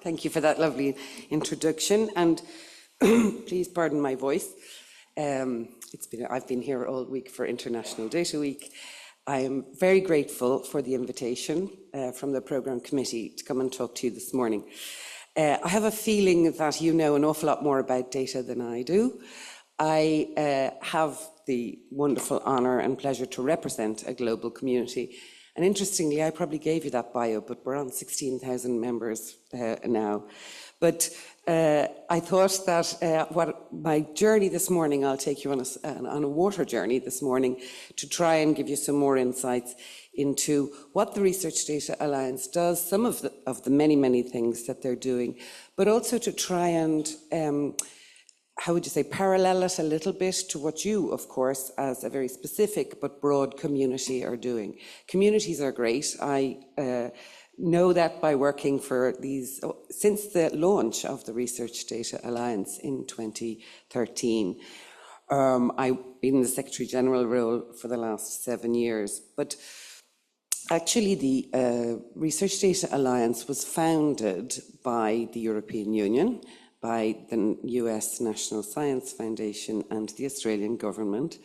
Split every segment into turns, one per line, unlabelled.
Thank you for that lovely introduction, and please pardon my voice. I've been here all week for International Data Week. I am very grateful for the invitation from the Programme Committee to come and talk to you this morning. I have a feeling that you know an awful lot more about data than I do. I have the wonderful honour and pleasure to represent a global community. And interestingly, I probably gave you that bio, but we're on 16,000 members now. But I thought that what my journey this morning, I'll take you on a water journey this morning to try and give you some more insights into what the Research Data Alliance does, some of the many, many things that they're doing, but also to try and how would you say, parallel it a little bit to what you, of course, as a very specific but broad community are doing. Communities are great. I know that by working for these, since the launch of the Research Data Alliance in 2013. I've been in the Secretary General role for the last 7 years, but actually the Research Data Alliance was founded by the European Union, by the US National Science Foundation and the Australian government,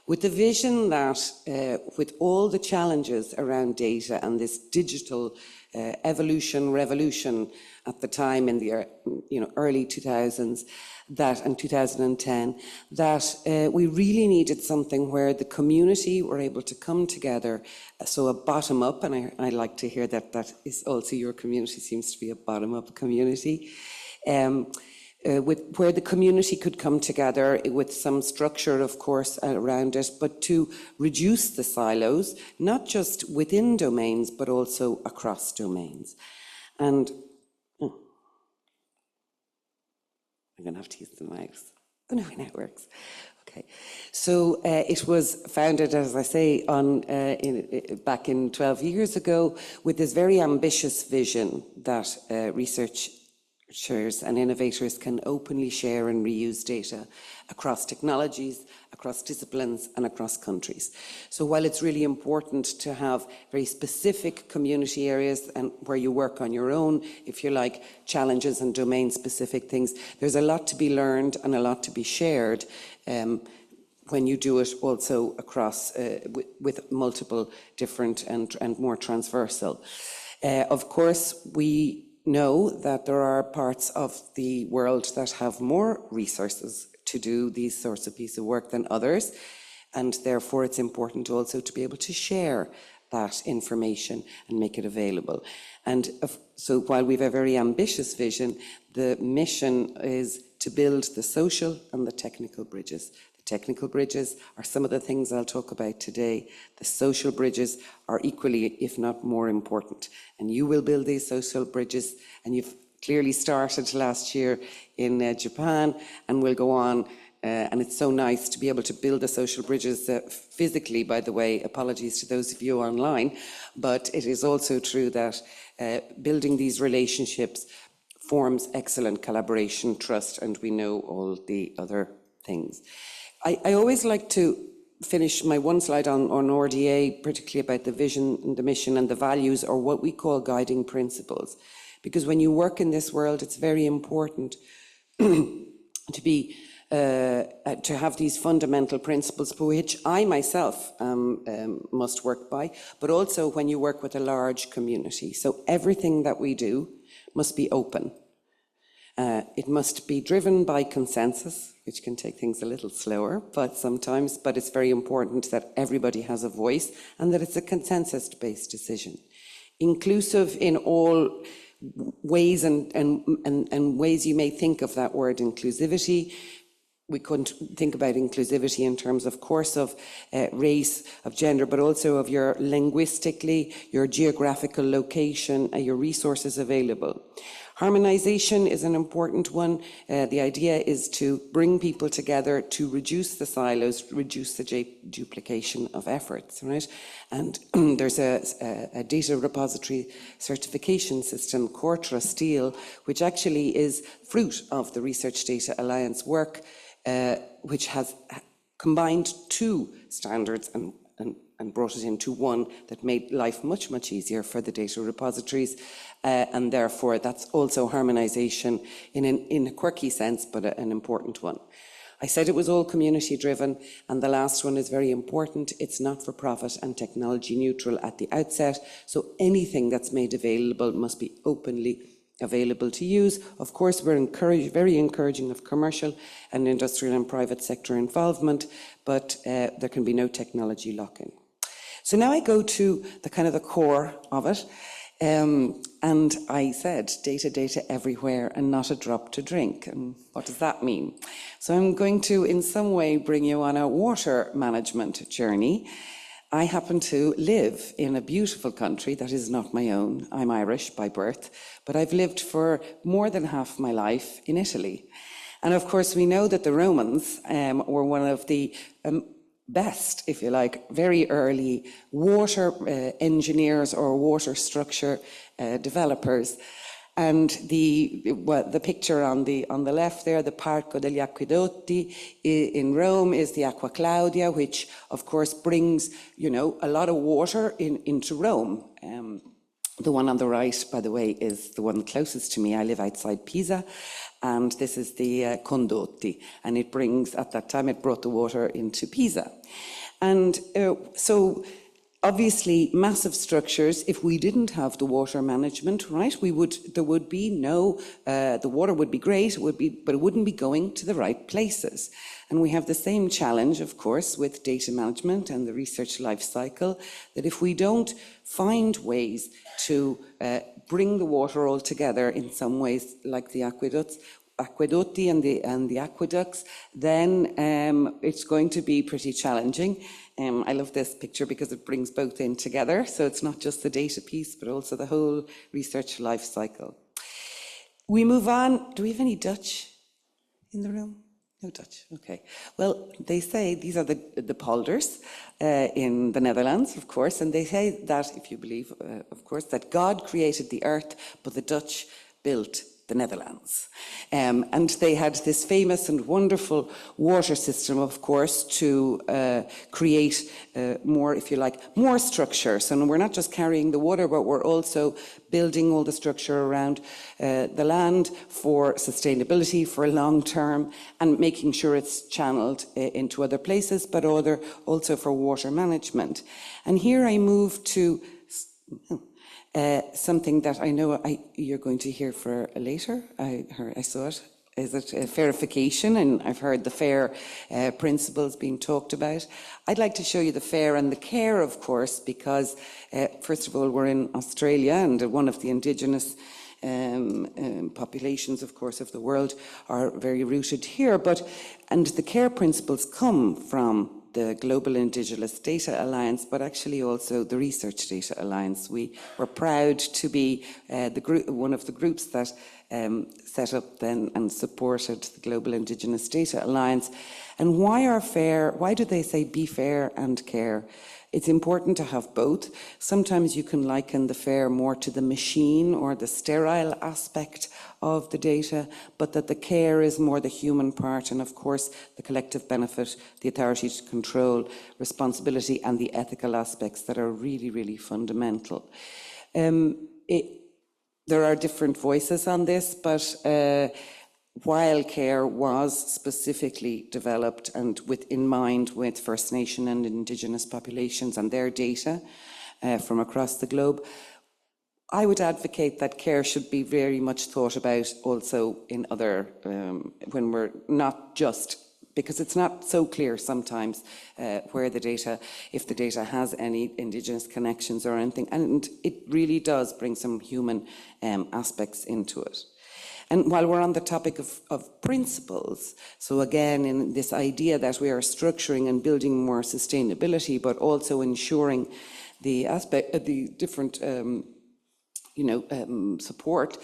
with the vision that with all the challenges around data and this digital revolution at the time in the early 2000s, and 2010, that we really needed something where the community were able to come together, so a bottom-up, and I like to hear that is also your community, seems to be a bottom-up community, where the community could come together with some structure, of course, around it, but to reduce the silos, not just within domains, but also across domains. And I'm going to have to use the mouse. Oh no, now it works. Okay, so it was founded, as I say, back in 12 years ago, with this very ambitious vision that researchers and innovators can openly share and reuse data across technologies, across disciplines, and across countries. So while it's really important to have very specific community areas and where you work on your own, if you like, challenges and domain-specific things, there's a lot to be learned and a lot to be shared when you do it also across with multiple different and more transversal. Of course, we know that there are parts of the world that have more resources to do these sorts of pieces of work than others, and therefore it's important also to be able to share that information and make it available. And so while we have a very ambitious vision, the mission is to build the social and the technical bridges. Technical bridges are some of the things I'll talk about today. The social bridges are equally, if not more important. And you will build these social bridges, and you've clearly started last year in Japan, and will go on. And it's so nice to be able to build the social bridges physically, by the way. Apologies to those of you online. But it is also true that building these relationships forms excellent collaboration, trust, and we know all the other things. I always like to finish my one slide on RDA, particularly about the vision and the mission and the values, or what we call guiding principles. Because when you work in this world, it's very important to have these fundamental principles for which I myself must work by, but also when you work with a large community. So everything that we do must be open. It must be driven by consensus, which can take things a little slower, but it's very important that everybody has a voice and that it's a consensus-based decision. Inclusive in all ways and ways you may think of that word inclusivity. We couldn't think about inclusivity in terms, of course, of race, of gender, but also of your linguistically, your geographical location, your resources available. Harmonization is an important one. The idea is to bring people together to reduce the silos, reduce the duplication of efforts, right? And there's a data repository certification system, Core Trusteel, which actually is fruit of the Research Data Alliance work, which has combined two standards and and brought it into one that made life much, much easier for the data repositories. And therefore, that's also harmonisation in a quirky sense, but an important one. I said it was all community driven, and the last one is very important. It's not for profit and technology neutral at the outset. So anything that's made available must be openly available to use. Of course, we're very encouraging of commercial and industrial and private sector involvement, but there can be no technology lock-in. So now I go to the core of it. And I said, data everywhere and not a drop to drink. And what does that mean? So I'm going to, in some way, bring you on a water management journey. I happen to live in a beautiful country that is not my own. I'm Irish by birth, but I've lived for more than half my life in Italy. And of course, we know that the Romans were one of the best, if you like, very early water engineers or water structure developers. And the picture on the left there, the Parco degli Acquedotti in Rome, is the Aqua Claudia, which of course brings, a lot of water into Rome. The one on the right, by the way, is the one closest to me. I live outside Pisa, and this is the Condotti, and it brings, at that time, it brought the water into Pisa. And so obviously massive structures, if we didn't have the water management, right, there would be no, the water would be great, but it wouldn't be going to the right places. And we have the same challenge, of course, with data management and the research life cycle, that if we don't find ways to bring the water all together in some ways, like the aquedotti and the aqueducts, then it's going to be pretty challenging. I love this picture because it brings both in together. So it's not just the data piece, but also the whole research life cycle. We move on. Do we have any Dutch in the room? No Dutch, okay. Well, they say these are the polders in the Netherlands, of course, and they say that, if you believe, of course, that God created the earth, but the Dutch built the Netherlands. And they had this famous and wonderful water system, of course, to create more, if you like, more structure. So we're not just carrying the water, but we're also building all the structure around the land for sustainability, for long term, and making sure it's channeled into other places, but also for water management. And here I move to something that I know you're going to hear for later. I saw it. Is it faiриfication? And I've heard the FAIR principles being talked about. I'd like to show you the FAIR and the CARE, of course, because first of all, we're in Australia, and one of the indigenous populations, of course, of the world are very rooted here. And the CARE principles come from the Global Indigenous Data Alliance, but actually also the Research Data Alliance. We were proud to be one of the groups that set up then and supported the Global Indigenous Data Alliance. And why do they say be fair and care? It's important to have both. Sometimes you can liken the FAIR more to the machine or the sterile aspect of the data, but that the care is more the human part, and of course the collective benefit, the authority to control, responsibility, and the ethical aspects that are really, really fundamental. There are different voices on this, but while CARE was specifically developed and in mind with First Nation and Indigenous populations and their data from across the globe, I would advocate that CARE should be very much thought about also in other, when we're not just, because it's not so clear sometimes where the data, if the data has any Indigenous connections or anything, and it really does bring some human aspects into it. And while we're on the topic of principles, so again, in this idea that we are structuring and building more sustainability, but also ensuring the aspect of the different, support,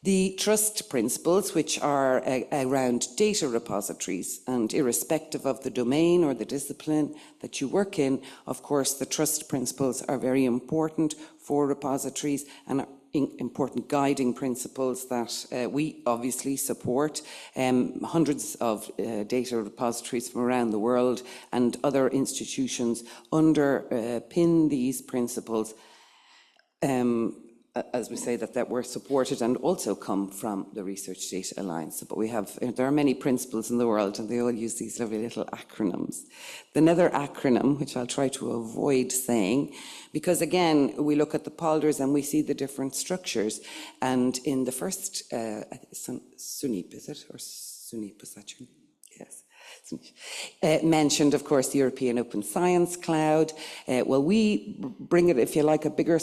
the trust principles, which are around data repositories, and irrespective of the domain or the discipline that you work in, of course, the trust principles are very important for repositories and important guiding principles that we obviously support. Hundreds of data repositories from around the world and other institutions underpin these principles, as we say, that were supported and also come from the Research Data Alliance. But there are many principles in the world, and they all use these lovely little acronyms. Another acronym, which I'll try to avoid saying, because again, we look at the polders and we see the different structures. And in the first, SUNIP, is it? Or SUNIP, is that your name? Yes. Mentioned, of course, the European Open Science Cloud. Well, we bring it, if you like, a bigger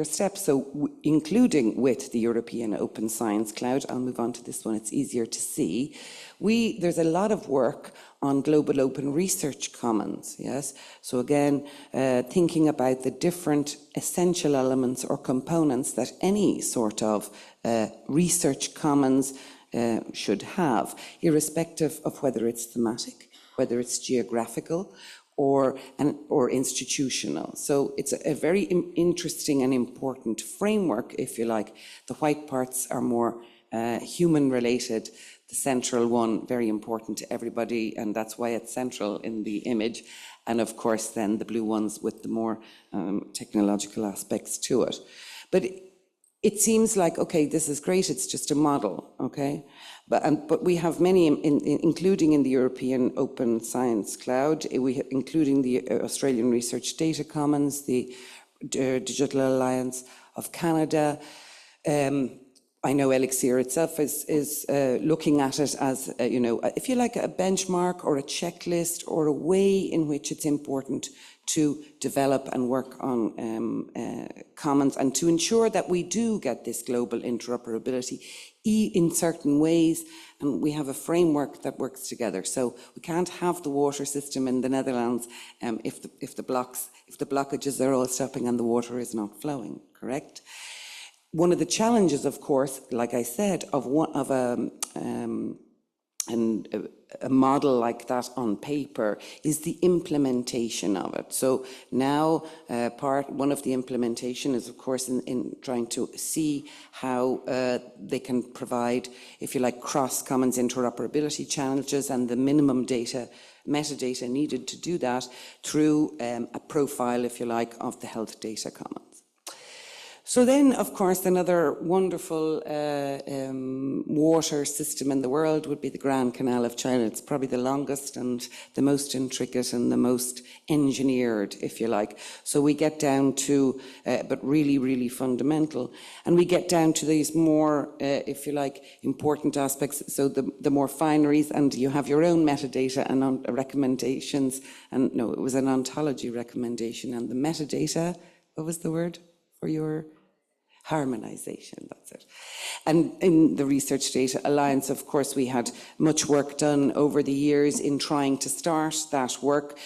step. So, including with the European Open Science Cloud, I'll move on to this one, it's easier to see. There's a lot of work on global open research commons, yes? So again, thinking about the different essential elements or components that any sort of research commons should have, irrespective of whether it's thematic, whether it's geographical, or institutional. So it's a very interesting and important framework, if you like. The white parts are more human-related. The central one, very important to everybody, and that's why it's central in the image. And of course, then the blue ones with the more technological aspects to it. But it seems like, okay, this is great, it's just a model, okay? But we have many, including in the European Open Science Cloud, including the Australian Research Data Commons, the Digital Alliance of Canada. I know Elixir itself is looking at it as, if you like, a benchmark or a checklist or a way in which it's important to develop and work on commons and to ensure that we do get this global interoperability in certain ways, and we have a framework that works together. So we can't have the water system in the Netherlands if the blockages are all stopping and the water is not flowing, correct? One of the challenges, of course, like I said, of a model like that on paper is the implementation of it. So now one of the implementation is, of course, in trying to see how they can provide, if you like, cross-commons interoperability challenges and the minimum metadata needed to do that through a profile, if you like, of the health data commons. So then, of course, another wonderful water system in the world would be the Grand Canal of China. It's probably the longest and the most intricate and the most engineered, if you like. So we get down to, but really, really fundamental. And we get down to these more, if you like, important aspects. So the more fineries, and you have your own metadata and recommendations. And no, it was an ontology recommendation. And the metadata, what was the word for your? Harmonization, that's it. And in the Research Data Alliance, of course, we had much work done over the years in trying to start that work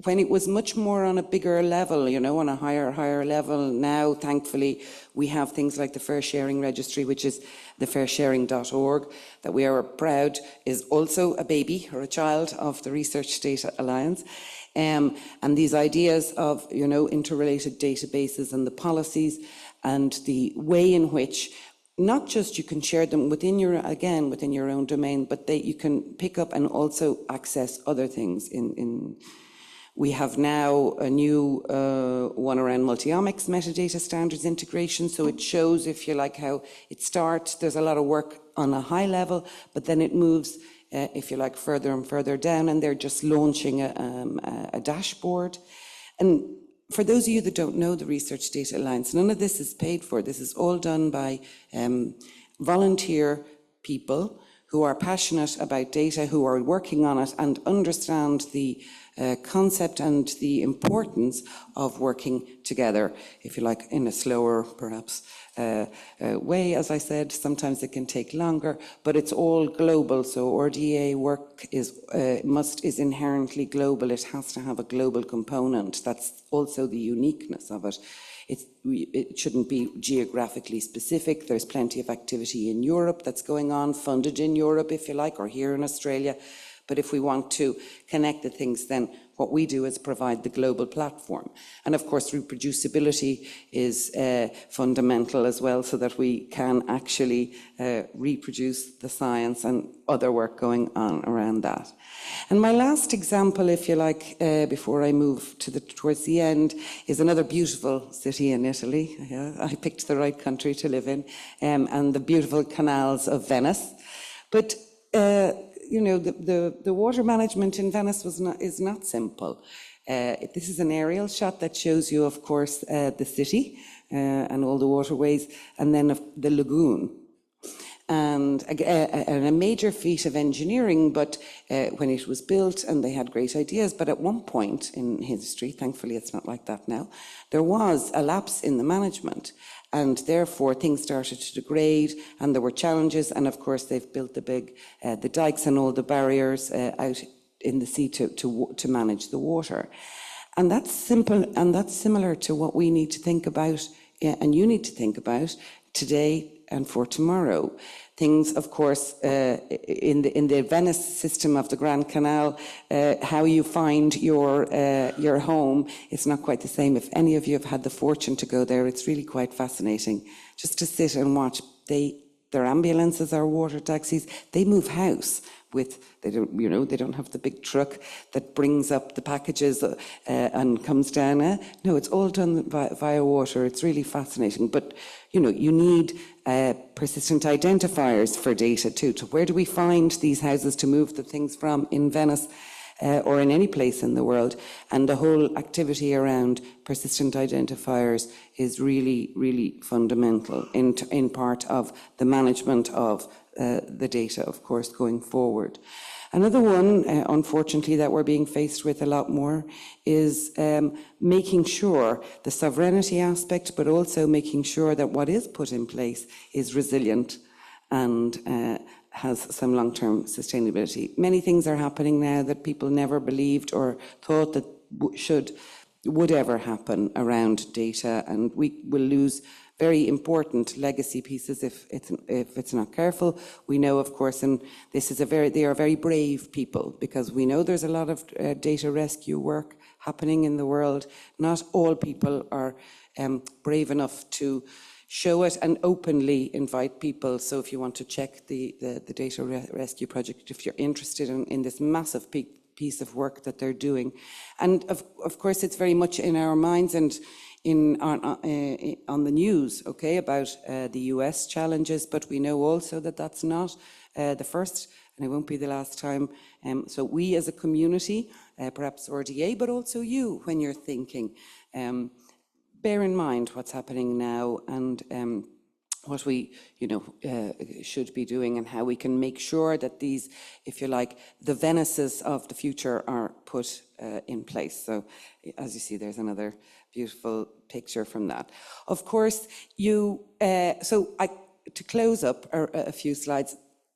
when it was much more on a bigger level, on a higher level. Now, thankfully, we have things like the Fair Sharing Registry, which is the fairsharing.org, that we are proud is also a baby or a child of the Research Data Alliance. And these ideas of, interrelated databases and the policies and the way in which not just you can share them within your own domain, but you can pick up and also access other things. We have now a new one around multi-omics metadata standards integration. So it shows, if you like, how it starts. There's a lot of work on a high level, but then it moves, if you like, further and further down, and they're just launching a dashboard. And for those of you that don't know the Research Data Alliance, none of this is paid for. This is all done by volunteer people who are passionate about data, who are working on it and understand the concept and the importance of working together, if you like, in a slower, perhaps, way. As I said, sometimes it can take longer, but it's all global. So RDA work is inherently global. It has to have a global component. That's also the uniqueness of it. It shouldn't be geographically specific. There's plenty of activity in Europe that's going on, funded in Europe, if you like, or here in Australia. But if we want to connect the things, then what we do is provide the global platform. And of course, reproducibility is fundamental as well, so that we can actually reproduce the science and other work going on around that. And my last example, if you like, before I move towards the end, is another beautiful city in Italy. Yeah, I picked the right country to live in, and the beautiful canals of Venice. But you know, the water management in Venice is not simple. This is an aerial shot that shows you, of course, the city and all the waterways, and then the lagoon. And a major feat of engineering, but when it was built, and they had great ideas, but at one point in history, thankfully it's not like that now, there was a lapse in the management, and therefore things started to degrade, and there were challenges, and of course they've built the dikes and all the barriers out in the sea to manage the water. And that's simple, and that's similar to what we need to think about, and you need to think about today and for tomorrow. Things, of course, in the Venice system of the Grand Canal, how you find your home, it's not quite the same. If any of you have had the fortune to go there, it's really quite fascinating just to sit and watch. Their ambulances are water taxis. They move house they don't have the big truck that brings up the packages and comes down. No, it's all done via water. It's really fascinating. But, you know, you need persistent identifiers for data too. To where do we find these houses to move the things from in Venice or in any place in the world? And the whole activity around persistent identifiers is really, really fundamental in part of the management of the data, of course, going forward. Another one, unfortunately, that we're being faced with a lot more is making sure the sovereignty aspect, but also making sure that what is put in place is resilient and has some long-term sustainability. Many things are happening now that people never believed or thought that would ever happen around data, and we will lose very important legacy pieces if it's not careful. We know, of course, and they are very brave people, because we know there's a lot of data rescue work happening in the world. Not all people are brave enough to show it and openly invite people. So if you want to check the data rescue project, if you're interested in this massive piece of work that they're doing. And of course, it's very much in our minds and on the news, okay, about the US challenges, but we know also that that's not the first, and it won't be the last time. So we as a community, perhaps RDA, but also you, when you're thinking, bear in mind what's happening now and what we, should be doing, and how we can make sure that these, if you like, the Venices of the future are put in place. So, as you see, there's another beautiful picture from that. Of course, to close up a few slides,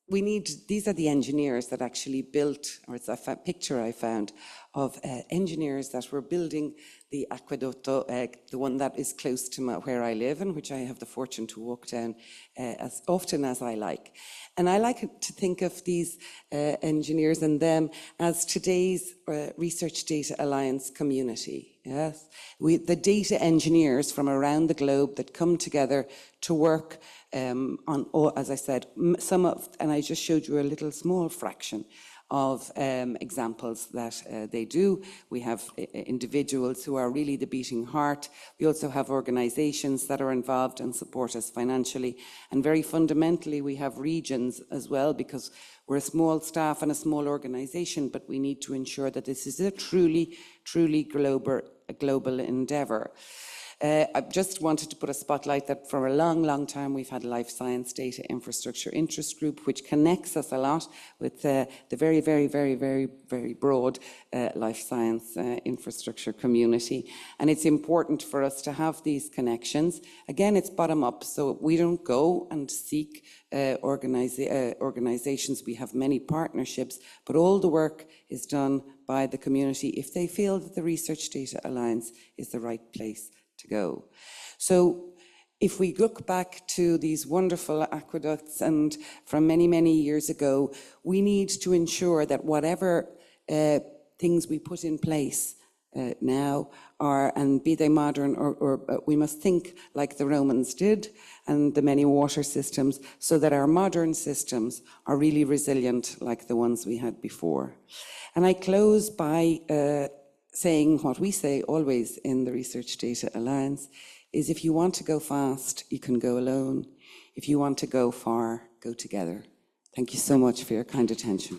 these are the engineers that actually built, or it's a picture I found of engineers that were building the aqueducto, the one that is close to where I live, and which I have the fortune to walk down as often as I like. And I like to think of these engineers and them as today's Research Data Alliance community. Yes, the data engineers from around the globe that come together to work on, as I said, and I just showed you a little small fraction of examples that they do. We have individuals who are really the beating heart. We also have organizations that are involved and support us financially. And very fundamentally, we have regions as well, because we're a small staff and a small organization, but we need to ensure that this is a truly global endeavor. I just wanted to put a spotlight that for a long time we've had a life science data infrastructure interest group, which connects us a lot with the very broad life science infrastructure community. And it's important for us to have these connections. Again, it's bottom up, so we don't go and seek organizations. We have many partnerships, but all the work is done by the community if they feel that the Research Data Alliance is the right place to go. So if we look back to these wonderful aqueducts and from many, many years ago, we need to ensure that whatever things we put in place now are, and be they modern or we must think like the Romans did and the many water systems, so that our modern systems are really resilient like the ones we had before. And I close by saying what we say always in the Research Data Alliance is, if you want to go fast, you can go alone. If you want to go far, go together. Thank you so much for your kind attention.